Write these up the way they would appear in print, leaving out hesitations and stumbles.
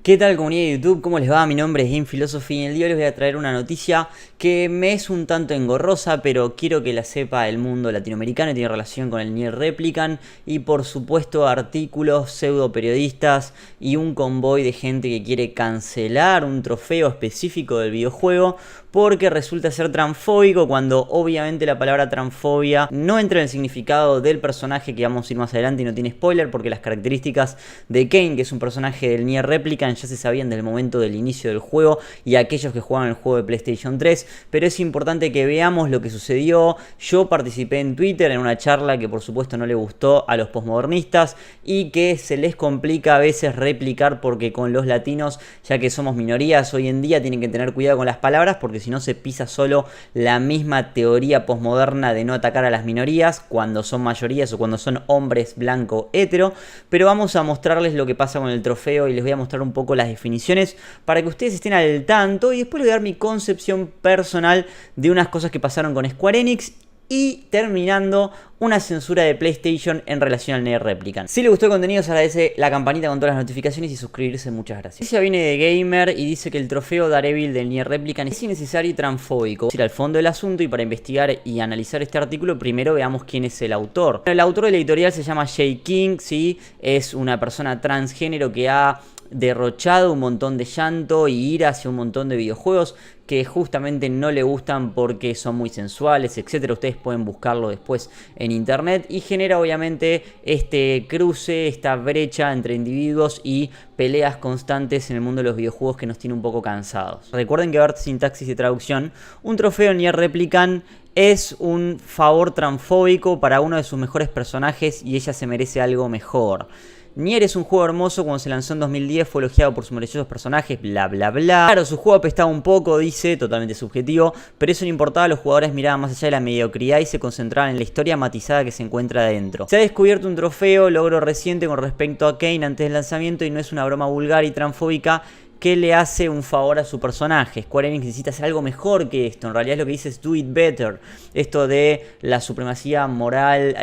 ¿Qué tal, comunidad de YouTube? ¿Cómo les va? Mi nombre es GamePhilosophy y en el día de hoy les voy a traer una noticia que me es un tanto engorrosa, pero quiero que la sepa el mundo latinoamericano y tiene relación con el Nier Replicant y por supuesto artículos, pseudo periodistas y un convoy de gente que quiere cancelar un trofeo específico del videojuego porque resulta ser transfóbico cuando obviamente la palabra transfobia no entra en el significado del personaje que vamos a ir más adelante y no tiene spoiler porque las características de Kain, que es un personaje del Nier Replicant, ya se sabían del momento del inicio del juego y aquellos que jugaban el juego de PlayStation 3, pero es importante que veamos lo que sucedió. Yo participé en Twitter en una charla que por supuesto no le gustó a los posmodernistas y que se les complica a veces replicar porque con los latinos, ya que somos minorías hoy en día, tienen que tener cuidado con las palabras porque si no se pisa solo la misma teoría posmoderna de no atacar a las minorías cuando son mayorías o cuando son hombres blanco hetero. Pero vamos a mostrarles lo que pasa con el trofeo y les voy a mostrar un poco las definiciones para que ustedes estén al tanto y después les voy a dar mi concepción personal de unas cosas que pasaron con Square Enix y terminando una censura de PlayStation en relación al Nier Replicant. Si les gustó el contenido, se agradece la campanita con todas las notificaciones y suscribirse, muchas gracias. Ella viene de Gamer y dice que el trofeo Daredevil del Nier Replicant es innecesario y transfóbico. Vamos a ir al fondo del asunto y para investigar y analizar este artículo, primero veamos quién es el autor. El autor de la editorial se llama Jay King, ¿sí? Es una persona transgénero que ha derrochado un montón de llanto y ira hacia un montón de videojuegos que justamente no le gustan porque son muy sensuales, etcétera. Ustedes pueden buscarlo después en internet y genera obviamente este cruce, esta brecha entre individuos y peleas constantes en el mundo de los videojuegos que nos tiene un poco cansados. Recuerden que ver sintaxis y traducción, un trofeo Nier Replicant es un favor transfóbico para uno de sus mejores personajes y ella se merece algo mejor. Nier es un juego hermoso, cuando se lanzó en 2010 fue elogiado por sus maravillosos personajes, bla bla bla. Claro, su juego apestaba un poco, dice, totalmente subjetivo, pero eso no importaba, los jugadores miraban más allá de la mediocridad y se concentraban en la historia matizada que se encuentra adentro. Se ha descubierto un trofeo, logro reciente con respecto a Kain antes del lanzamiento y no es una broma vulgar y transfóbica que le hace un favor a su personaje. Square Enix necesita hacer algo mejor que esto. En realidad lo que dice es do it better. Esto de la supremacía moral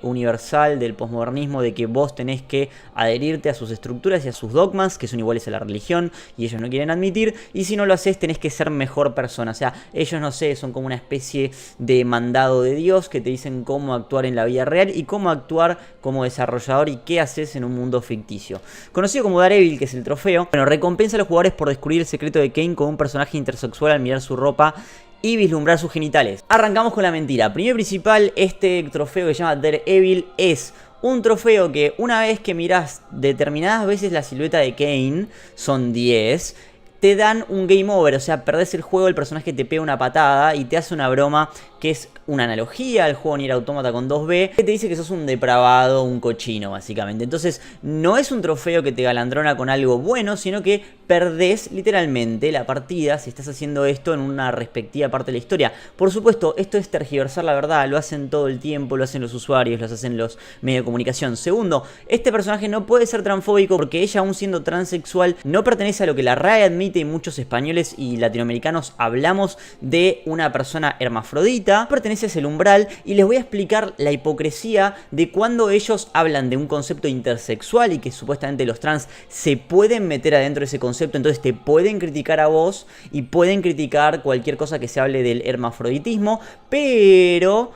universal del posmodernismo, de que vos tenés que adherirte a sus estructuras y a sus dogmas, que son iguales a la religión y ellos no quieren admitir, y si no lo haces tenés que ser mejor persona. O sea, ellos, no sé, son como una especie de mandado de Dios que te dicen cómo actuar en la vida real y cómo actuar como desarrollador y qué haces en un mundo ficticio. Conocido como Daredevil, que es el trofeo, bueno, recompensa a los jugadores por descubrir el secreto de Kain con un personaje intersexual al mirar su ropa y vislumbrar sus genitales. Arrancamos con la mentira. Primero y principal, este trofeo que se llama Daredevil es un trofeo que una vez que mirás determinadas veces la silueta de Kain, son 10, te dan un game over, o sea, perdés el juego, el personaje te pega una patada y te hace una broma que es una analogía al juego Nier Automata con 2B, que te dice que sos un depravado, un cochino, básicamente. Entonces, no es un trofeo que te galandrona con algo bueno, sino que perdés literalmente la partida si estás haciendo esto en una respectiva parte de la historia. Por supuesto, esto es tergiversar la verdad, lo hacen todo el tiempo, lo hacen los usuarios, lo hacen los medios de comunicación. Segundo, este personaje no puede ser transfóbico porque ella, aún siendo transexual, no pertenece a lo que la RAE admite y muchos españoles y latinoamericanos hablamos de una persona hermafrodita. Pertenece a ese umbral y les voy a explicar la hipocresía de cuando ellos hablan de un concepto intersexual y que supuestamente los trans se pueden meter adentro de ese concepto, entonces te pueden criticar a vos y pueden criticar cualquier cosa que se hable del hermafroditismo, pero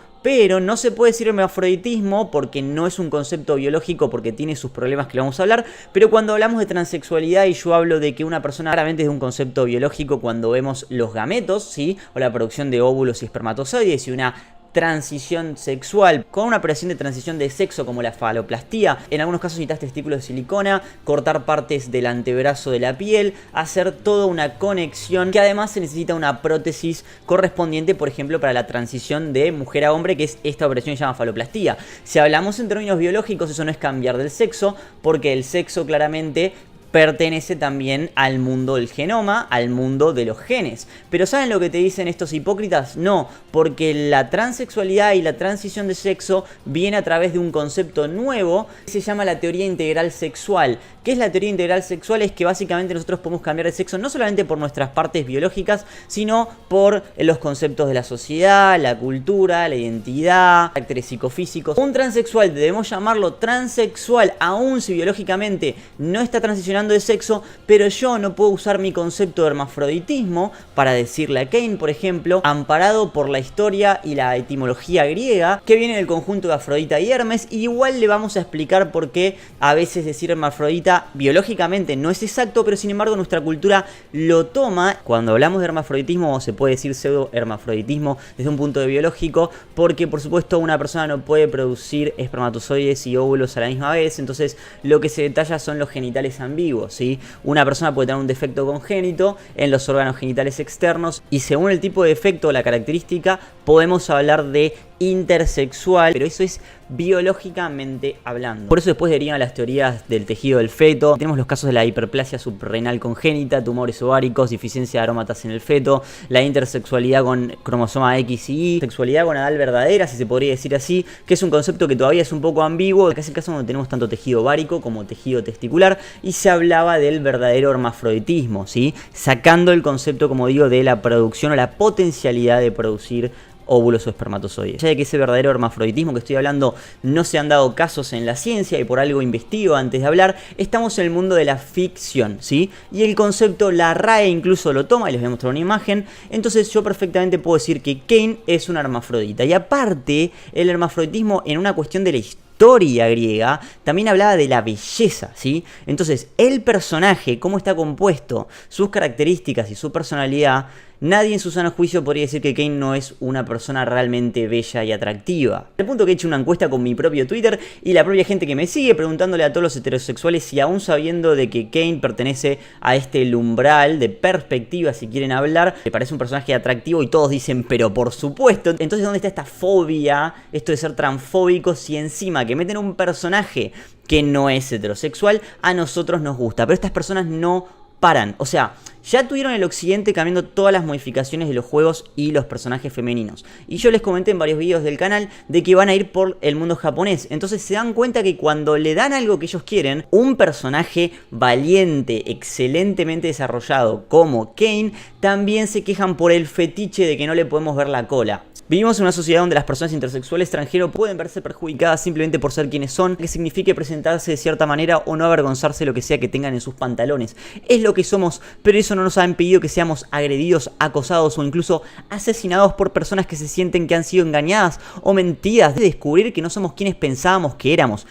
no se puede decir hermafroditismo porque no es un concepto biológico, porque tiene sus problemas que lo vamos a hablar. Pero cuando hablamos de transexualidad y yo hablo de que una persona claramente es un concepto biológico cuando vemos los gametos, ¿sí? O la producción de óvulos y espermatozoides y una transición sexual con una operación de transición de sexo como la faloplastía. En algunos casos necesitas testículos de silicona, cortar partes del antebrazo de la piel, hacer toda una conexión que además se necesita una prótesis correspondiente, por ejemplo, para la transición de mujer a hombre, que es esta operación que se llama faloplastía. Si hablamos en términos biológicos, eso no es cambiar del sexo, porque el sexo claramente pertenece también al mundo del genoma, al mundo de los genes. Pero ¿saben lo que te dicen estos hipócritas? No, porque la transexualidad y la transición de sexo viene a través de un concepto nuevo que se llama la teoría integral sexual. ¿Qué es la teoría integral sexual? Es que básicamente nosotros podemos cambiar de sexo no solamente por nuestras partes biológicas, sino por los conceptos de la sociedad, la cultura, la identidad, caracteres psicofísicos. Un transexual debemos llamarlo transexual aún si biológicamente no está transicionando hablando de sexo, pero yo no puedo usar mi concepto de hermafroditismo para decirle a Cain, por ejemplo, amparado por la historia y la etimología griega, que viene del conjunto de Afrodita y Hermes, y igual le vamos a explicar por qué a veces decir hermafrodita biológicamente no es exacto, pero sin embargo nuestra cultura lo toma. Cuando hablamos de hermafroditismo, se puede decir pseudo hermafroditismo desde un punto de biológico, porque por supuesto una persona no puede producir espermatozoides y óvulos a la misma vez, entonces lo que se detalla son los genitales ambiguos, ¿sí? Una persona puede tener un defecto congénito en los órganos genitales externos y según el tipo de defecto o la característica podemos hablar de intersexual, pero eso es biológicamente hablando. Por eso después derivan las teorías del tejido del feto. Tenemos los casos de la hiperplasia subrenal congénita, tumores ováricos, deficiencia de arómatas en el feto, la intersexualidad con cromosoma X y Y, sexualidad gonadal verdadera, si se podría decir así, que es un concepto que todavía es un poco ambiguo. Acá es el caso donde tenemos tanto tejido ovárico como tejido testicular y se hablaba del verdadero hermafroditismo, ¿sí? Sacando el concepto, como digo, de la producción o la potencialidad de producir óvulos o espermatozoides. Ya de que ese verdadero hermafroditismo que estoy hablando no se han dado casos en la ciencia y por algo investigo antes de hablar, estamos en el mundo de la ficción, ¿sí? Y el concepto, la RAE incluso lo toma, y les voy a mostrar una imagen, entonces yo perfectamente puedo decir que Cain es un hermafrodita. Y aparte, el hermafroditismo en una cuestión de la historia griega también hablaba de la belleza, ¿sí? Entonces, el personaje, cómo está compuesto, sus características y su personalidad, nadie en su sano juicio podría decir que Cain no es una persona realmente bella y atractiva. Al punto que he hecho una encuesta con mi propio Twitter y la propia gente que me sigue preguntándole a todos los heterosexuales si aún sabiendo de que Cain pertenece a este umbral de perspectiva, si quieren hablar, le parece un personaje atractivo y todos dicen, pero por supuesto. Entonces, ¿dónde está esta fobia, esto de ser transfóbico, si encima que meten un personaje que no es heterosexual, a nosotros nos gusta? Pero estas personas no paran, o sea, ya tuvieron el occidente cambiando todas las modificaciones de los juegos y los personajes femeninos. Y yo les comenté en varios videos del canal de que van a ir por el mundo japonés. Entonces se dan cuenta que cuando le dan algo que ellos quieren, un personaje valiente, excelentemente desarrollado como Cain, también se quejan por el fetiche de que no le podemos ver la cola. Vivimos en una sociedad donde las personas intersexuales extranjeros pueden verse perjudicadas simplemente por ser quienes son, que signifique presentarse de cierta manera o no avergonzarse de lo que sea que tengan en sus pantalones. Es lo que somos, pero eso no nos ha impedido que seamos agredidos, acosados o incluso asesinados por personas que se sienten que han sido engañadas o mentidas, de descubrir que no somos quienes pensábamos que éramos.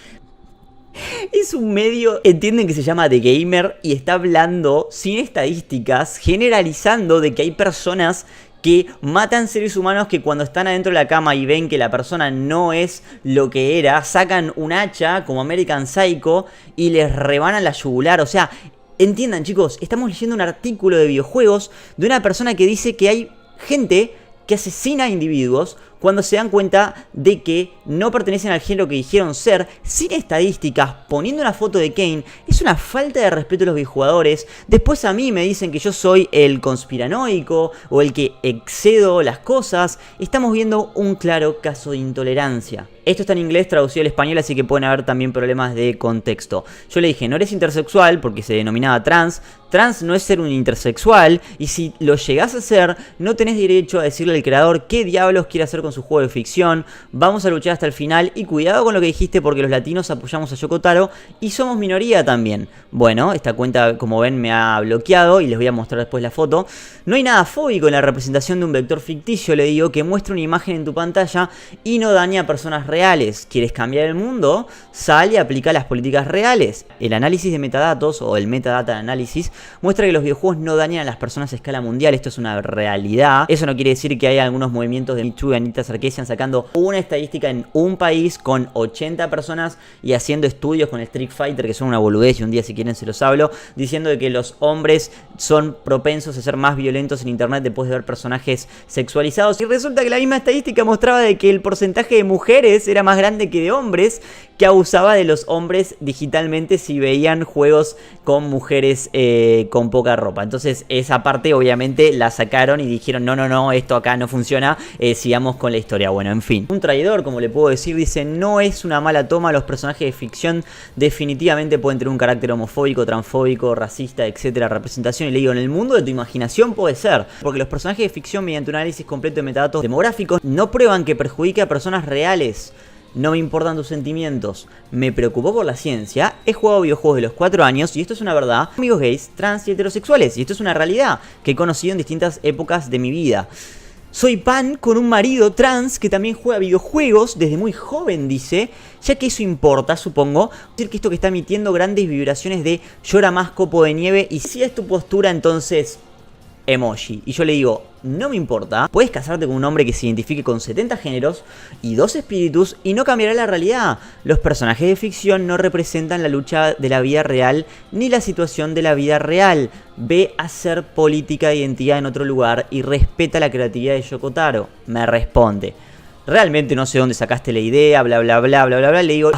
Es un medio, entienden, que se llama The Gamer y está hablando sin estadísticas, generalizando de que hay personas que matan seres humanos que cuando están adentro de la cama y ven que la persona no es lo que era, sacan un hacha como American Psycho y les rebanan la yugular. O sea, entiendan, chicos, estamos leyendo un artículo de videojuegos de una persona que dice que hay gente que asesina a individuos cuando se dan cuenta de que no pertenecen al género que dijeron ser, sin estadísticas, poniendo una foto de Cain. Es una falta de respeto a los videojugadores. Después a mí me dicen que yo soy el conspiranoico o el que excedo las cosas. Estamos viendo un claro caso de intolerancia. Esto está en inglés, traducido al español, así que pueden haber también problemas de contexto. Yo le dije, no eres intersexual porque se denominaba trans. Trans no es ser un intersexual, y si lo llegás a ser, no tenés derecho a decirle al creador qué diablos quiere hacer con su juego de ficción. Vamos a luchar hasta el final y cuidado con lo que dijiste porque los latinos apoyamos a Yoko Taro y somos minoría también. Bueno, esta cuenta, como ven, me ha bloqueado y les voy a mostrar después la foto. No hay nada fóbico en la representación de un vector ficticio, le digo, que muestra una imagen en tu pantalla y no daña a personas reales. ¿Quieres cambiar el mundo? Sal y aplica las políticas reales. El análisis de metadatos o el metadata análisis muestra que los videojuegos no dañan a las personas a escala mundial. Esto es una realidad. Eso no quiere decir que haya algunos movimientos de Me Too y Anita Sarkeesian sacando una estadística en un país con 80 personas y haciendo estudios con Street Fighter, que son una boludez, y un día si quieren se los hablo, diciendo de que los hombres son propensos a ser más violentos en internet después de ver personajes sexualizados. Y resulta que la misma estadística mostraba de que el porcentaje de mujeres era más grande que de hombres, que abusaba de los hombres digitalmente si veían juegos con mujeres con poca ropa. Entonces esa parte obviamente la sacaron y dijeron no, esto acá no funciona, sigamos con la historia. Bueno, en fin. Un traidor, como le puedo decir, dice, no es una mala toma, los personajes de ficción definitivamente pueden tener un carácter homofóbico, transfóbico, racista, etcétera, representación. Y le digo, en el mundo de tu imaginación puede ser, porque los personajes de ficción, mediante un análisis completo de metadatos demográficos, no prueban que perjudique a personas reales. no me importan tus sentimientos, me preocupo por la ciencia, he jugado videojuegos de los 4 años y esto es una verdad, amigos gays, trans y heterosexuales, y esto es una realidad que he conocido en distintas épocas de mi vida. Soy pan con un marido trans que también juega videojuegos desde muy joven, dice, ya que eso importa, supongo. Decir que esto que está emitiendo grandes vibraciones de llora más copo de nieve, y si es tu postura, entonces emoji. Y yo le digo, no me importa, puedes casarte con un hombre que se identifique con 70 géneros y 2 espíritus y no cambiará la realidad. Los personajes de ficción no representan la lucha de la vida real ni la situación de la vida real. Ve a hacer política de identidad en otro lugar y respeta la creatividad de Yoko Taro. Me responde, realmente no sé dónde sacaste la idea, bla bla bla bla bla bla. Le digo,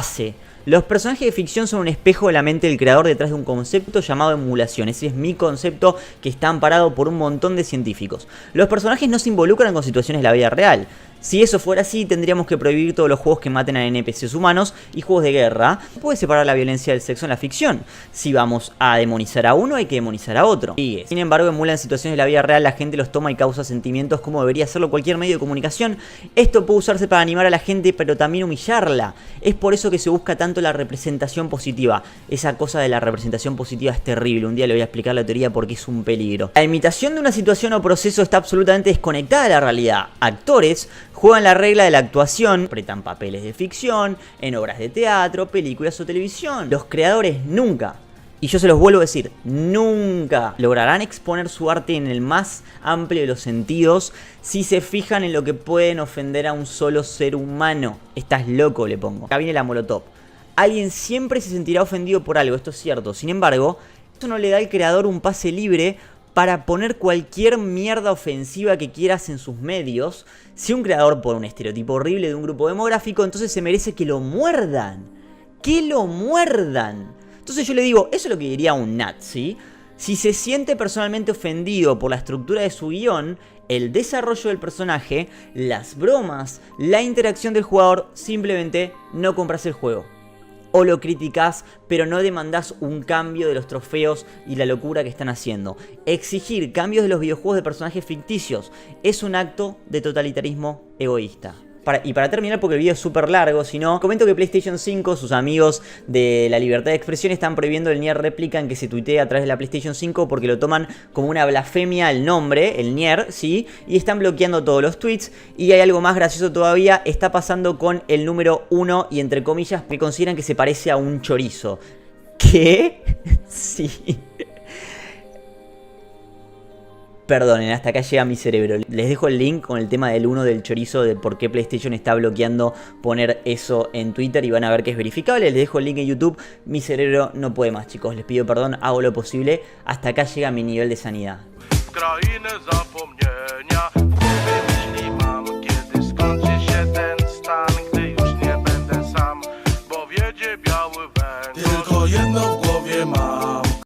los personajes de ficción son un espejo de la mente del creador detrás de un concepto llamado emulación. Ese es mi concepto que está amparado por un montón de científicos. Los personajes no se involucran con situaciones de la vida real. Si eso fuera así, tendríamos que prohibir todos los juegos que maten a NPCs humanos y juegos de guerra. No puede separar la violencia del sexo en la ficción. Si vamos a demonizar a uno, hay que demonizar a otro. Sin embargo, emulan situaciones de la vida real, la gente los toma y causa sentimientos como debería hacerlo cualquier medio de comunicación. Esto puede usarse para animar a la gente, pero también humillarla. Es por eso que se busca tanto la representación positiva. Esa cosa de la representación positiva es terrible. Un día le voy a explicar la teoría porque es un peligro. La imitación de una situación o proceso está absolutamente desconectada de la realidad. Actores juegan la regla de la actuación, interpretan papeles de ficción, en obras de teatro, películas o televisión. Los creadores nunca, y yo se los vuelvo a decir, nunca lograrán exponer su arte en el más amplio de los sentidos si se fijan en lo que pueden ofender a un solo ser humano. Estás loco, le pongo. Acá viene la molotov. Alguien siempre se sentirá ofendido por algo, esto es cierto. Sin embargo, esto no le da al creador un pase libre para poner cualquier mierda ofensiva que quieras en sus medios. Si un creador pone un estereotipo horrible de un grupo demográfico, entonces se merece que lo muerdan. ¡Que lo muerdan! Entonces yo le digo, eso es lo que diría un nazi. Si se siente personalmente ofendido por la estructura de su guión, el desarrollo del personaje, las bromas, la interacción del jugador, simplemente no compras el juego. O lo criticás, pero no demandás un cambio de los trofeos y la locura que están haciendo. Exigir cambios de los videojuegos de personajes ficticios es un acto de totalitarismo egoísta. Y para terminar, porque el video es súper largo, si no, comento que PlayStation 5, sus amigos de la libertad de expresión, están prohibiendo el Nier Replicant que se tuitea a través de la PlayStation 5 porque lo toman como una blasfemia el nombre, el Nier, ¿sí? Y están bloqueando todos los tweets. Y hay algo más gracioso todavía, está pasando con el número 1 y entre comillas, que consideran que se parece a un chorizo. ¿Qué? Sí. Perdonen, hasta acá llega mi cerebro. Les dejo el link con el tema del 1 del chorizo, de por qué PlayStation está bloqueando poner eso en Twitter y van a ver que es verificable. Les dejo el link en YouTube. Mi cerebro no puede más, chicos. Les pido perdón, hago lo posible. Hasta acá llega mi nivel de sanidad.